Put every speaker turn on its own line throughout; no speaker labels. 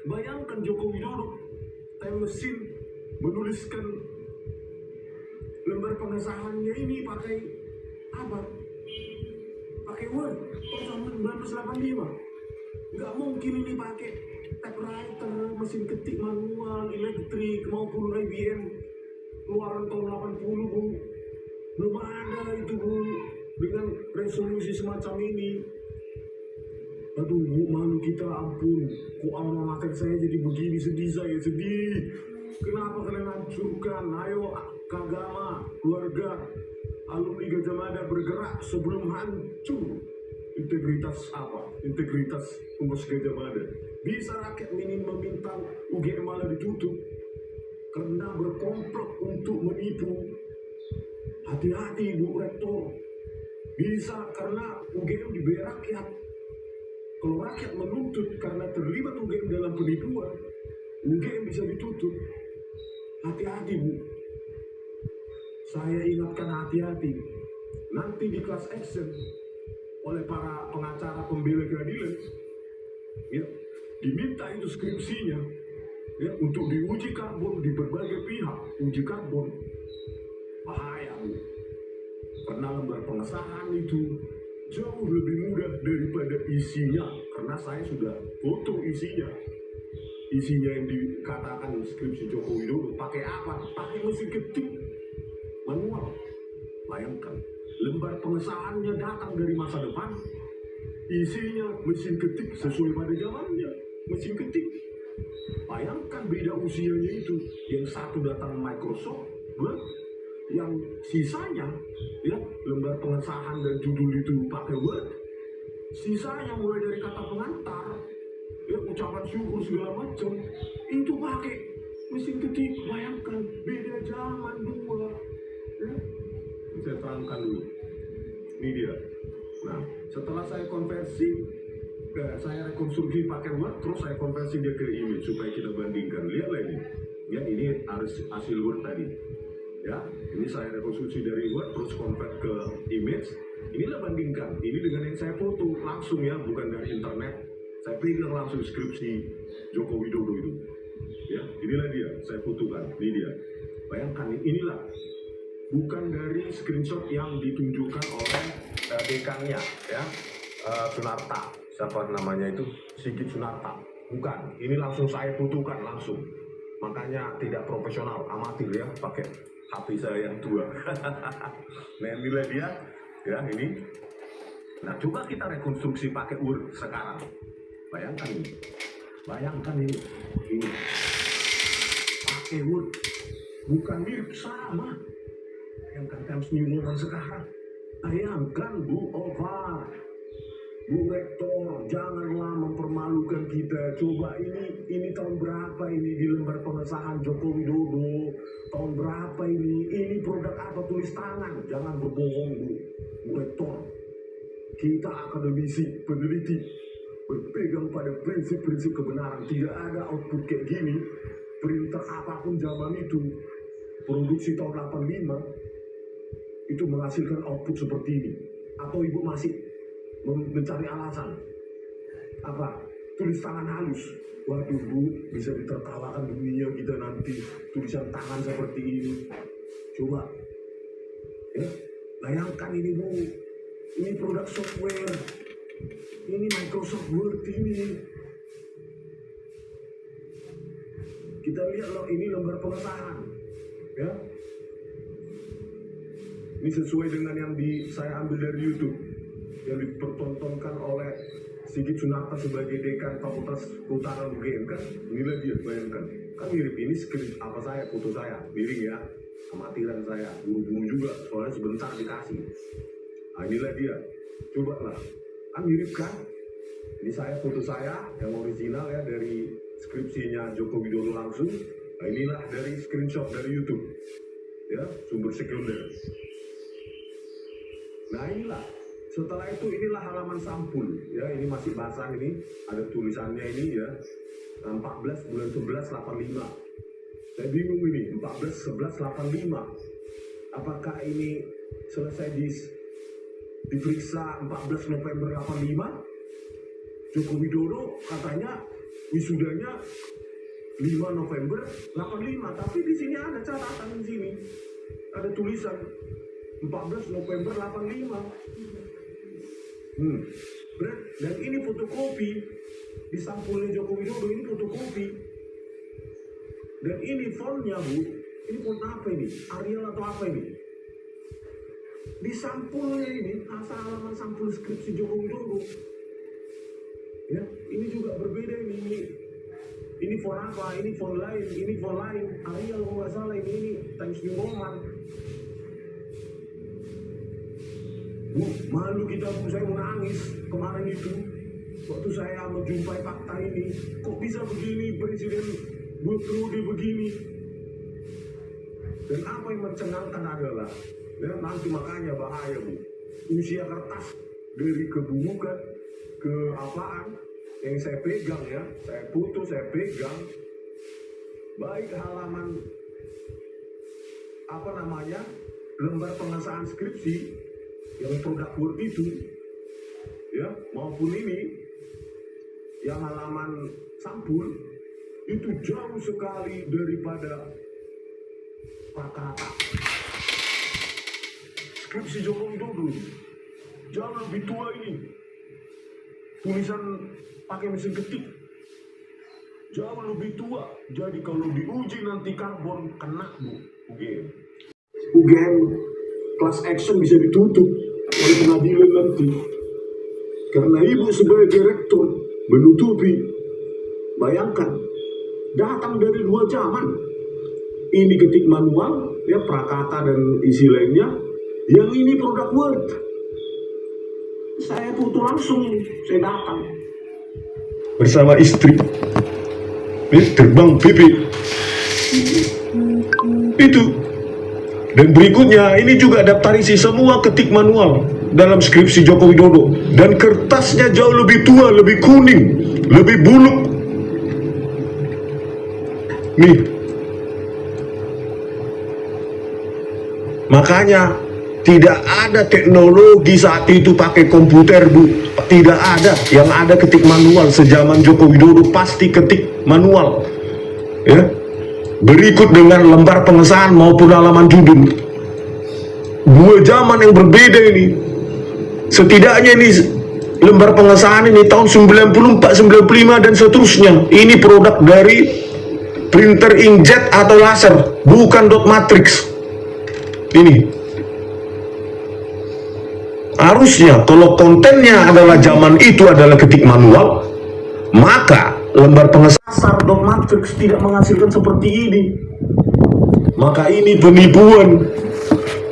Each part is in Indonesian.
Bayangkan Joko Widodo time mesin menuliskan lembar pengesahannya ini pakai apa? Pakai Word tahun 1985. Nggak mungkin ini pakai typewriter, mesin ketik manual, elektrik maupun IBM keluaran tahun 80, Bu. Belum ada itu, Bu, dengan resolusi semacam ini. Aduh, Bu, malu kita, ampun. Kok alma mater saya jadi begini, sedih saya, sedih. Kenapa kalian hancurkan? Ayo, Kagama, keluarga, alumni Gajah Mada bergerak sebelum hancur. Integritas apa? Integritas Humas Gajah Mada. Bisa rakyat minim meminta UGM malah ditutup karena berkomplot untuk menipu. Hati-hati, Bu Rektor. Bisa karena UGM dibayar rakyat. Kalau rakyat menuntut karena terlibat UGM dalam penipuan, UGM bisa ditutup. Hati-hati, Bu. Saya ingatkan, hati-hati. Nanti di class action oleh para pengacara pembela keadilan, ya, diminta itu skripsinya, ya, untuk diuji karbon di berbagai pihak. Uji karbon bahaya, Bu. Karena lembar pengesahan itu jauh lebih mudah daripada isinya, karena saya sudah foto isinya. Isinya yang dikatakan skripsi Joko Widodo pakai apa? Pakai mesin ketik manual. Bayangkan, lembar pengesahannya datang dari masa depan, isinya mesin ketik sesuai pada zamannya, mesin ketik. Bayangkan beda usianya itu, yang satu datang Microsoft, yang sisanya, ya, lembar pengesahan dan judul itu pakai Word. Sisanya mulai dari kata pengantar, ya, ucapan syukur segala macam, itu pakai mesin ketik. Bayangkan, beda zaman dua. Ya. Saya terangkan dulu. Ini dia. Nah, setelah saya konversi, saya rekonstruksi pakai Word, terus saya konversi dia ke image supaya kita bandingkan. Lihatlah ini. Ya, ini hasil Word tadi. Ya, ini saya rekonstruksi dari Word terus convert ke image. Inilah bandingkan. Ini dengan yang saya foto langsung, ya, bukan dari internet. Saya pegang langsung skripsi Joko Widodo itu. Ya, inilah dia. Saya fotokan. Ini dia. Bayangkan, inilah. Bukan dari screenshot yang ditunjukkan oleh dekannya, ya, Sunarta. Siapa namanya itu? Sigit Sunarta. Bukan. Ini langsung saya fotokan langsung. Makanya tidak profesional, amatir, ya, pakai HP saya yang tua. Nah, inilah dia, ya, ini. Nah, coba kita rekonstruksi pakai Word sekarang. Bayangkan ini. Bayangkan ini. Ini. Pakai Word. Bukan mirip, sama. Bayangkan Times New Roman sekarang. Bayangkan, Bu Ova, Bu Rektor, janganlah mempermalukan kita. Coba ini tahun berapa ini di lembar pengesahan Joko Widodo? Tahun berapa ini? Ini produk apa? Tulis tangan. Jangan berbohong, Bu Rektor. Kita akademisi, peneliti, berpegang pada prinsip-prinsip kebenaran. Tidak ada output kayak gini. Printer apapun zaman itu, produksi tahun 85, itu menghasilkan output seperti ini. Atau Ibu masih mencari alasan apa? Tulis tangan halus. Waduh, Bu, bisa ditertawakan dunia kita nanti, tulisan tangan seperti ini. Coba, ya, bayangkan ini, Bu. Ini produk software. Ini Microsoft Word ini. Kita lihat loh, ini lembar pengesahan, ya. Ini sesuai dengan yang saya ambil dari YouTube, yang dipertontonkan oleh Sigit Sunarta sebagai dekan Fakultas Kehutanan UGM, kan. Inilah dia, bayangkan. Kan mirip, ini screen apa saya, foto saya, miring, ya. Amatiran saya, buru-buru juga, soalnya sebentar dikasih. Nah, inilah dia. Coba lah. Kan mirip, kan? Ini saya, foto saya yang original, ya, dari skripsinya Joko Widodo langsung. Nah, inilah dari screenshot dari YouTube, ya, sumber sekunder. Nah, inilah. Setelah itu, inilah halaman sampul, ya. Ini masih basah, ini ada tulisannya ini, ya. 14 bulan 11 85. Saya bingung ini, 14 11 85. Apakah ini selesai diperiksa 14 November 85? Joko Widodo katanya wisudanya 5 November 85, tapi di sini ada catatan di sini. Ada tulisan 14 November 85. Dan ini fotokopi di sampulnya Joko Widodo, ini fotokopi. Dan ini fontnya, Bu. Ini font apa ini? Arial atau apa ini? Di sampulnya ini, asal halaman sampul skripsi Joko Widodo. Ya, ini juga berbeda ini. Ini font apa? Ini font lain. Ini font lain. Arial kalau nggak salah ini Times New Roman. Bu, malu kita, Bu. Saya mau nangis kemarin itu. Waktu saya menjumpai fakta ini. Kok bisa begini Presiden Periode begini? Dan apa yang mencengangkan adalah, ya, nanti makanya bahaya, Bu. Usia kertas dari kebunukan ke apaan yang saya pegang, ya, saya foto, saya pegang, baik halaman apa namanya lembar pengesahan skripsi yang produk Word itu, ya, maupun ini yang halaman sampul itu jauh sekali daripada kata-kata skripsi Joko Widodo. Jauh lebih tua ini, tulisan pakai mesin ketik jauh lebih tua. Jadi kalau diuji nanti karbon kena, Bu. UGM class action bisa ditutup oleh pengadilan nanti karena Ibu sebagai direktur menutupi. Bayangkan, datang dari 2 zaman. Ini ketik manual, ya, prakata dan isi lainnya. Yang ini produk Word. Saya foto langsung, saya datang bersama istri. Ini terbang pipi. Itu. Dan berikutnya, ini juga daftar isi semua ketik manual dalam skripsi Joko Widodo. Dan kertasnya jauh lebih tua, lebih kuning, lebih buluk. Nih. Makanya tidak ada teknologi saat itu pakai komputer, Bu. Tidak ada. Yang ada ketik manual. Sejaman Joko Widodo pasti ketik manual. Ya. Berikut dengan lembar pengesahan maupun halaman judul. 2 zaman yang berbeda ini. Setidaknya ini lembar pengesahan ini tahun 94, 95 dan seterusnya. Ini produk dari printer inkjet atau laser, bukan dot matrix. Ini harusnya kalau kontennya adalah zaman itu adalah ketik manual, maka lembar pengesahan dot matrix tidak menghasilkan seperti ini. Maka ini penipuan,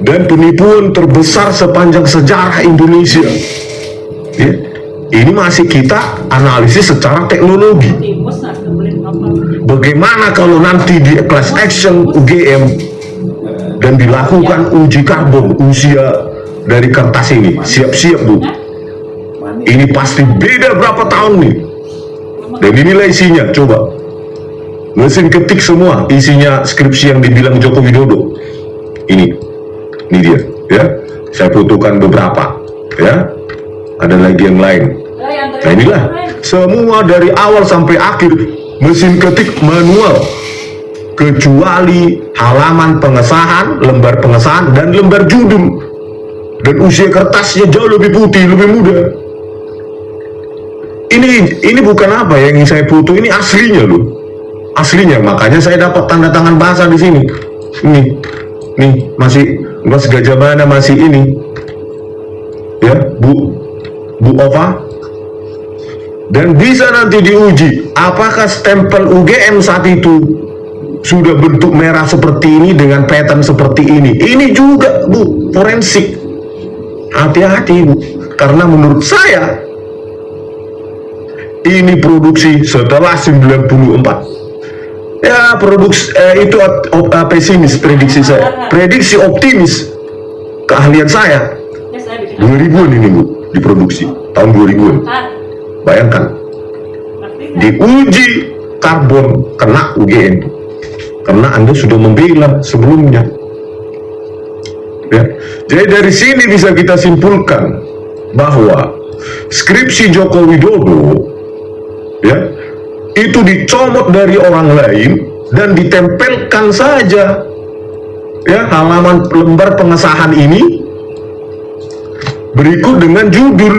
dan penipuan terbesar sepanjang sejarah Indonesia. Ya. Ini masih kita analisis secara teknologi. Bagaimana kalau nanti di class action UGM dan dilakukan uji karbon usia dari kertas ini? Siap-siap, Bu. Ini pasti beda berapa tahun nih. Dan inilah isinya, coba. Mesin ketik semua isinya skripsi yang dibilang Joko Widodo. Ini dia, ya. Saya fotokan beberapa, ya. Ada lagi yang lain. Nah, inilah semua dari awal sampai akhir mesin ketik manual, kecuali halaman pengesahan, lembar pengesahan, dan lembar judul. Dan usia kertasnya jauh lebih putih, lebih muda. Ini bukan apa yang saya foto, ini aslinya loh. Aslinya, makanya saya dapat tanda tangan basah di sini. Nih masih Mas Gajah Mana masih ini. Ya, Bu Ova. Dan bisa nanti diuji apakah stempel UGM saat itu sudah bentuk merah seperti ini dengan pattern seperti ini. Ini juga, Bu, forensik. Hati-hati, Bu, karena menurut saya ini produksi setelah 94. Ya, produksi itu pesimis prediksi saya. Prediksi optimis keahlian saya 2000-an ini, Bu, diproduksi tahun 2000-an. Bayangkan, diuji karbon kena UGM karena Anda sudah membela sebelumnya. Ya. Jadi dari sini bisa kita simpulkan bahwa skripsi Joko Widodo, ya, itu dicomot dari orang lain dan ditempelkan saja ya halaman lembar pengesahan ini berikut dengan judul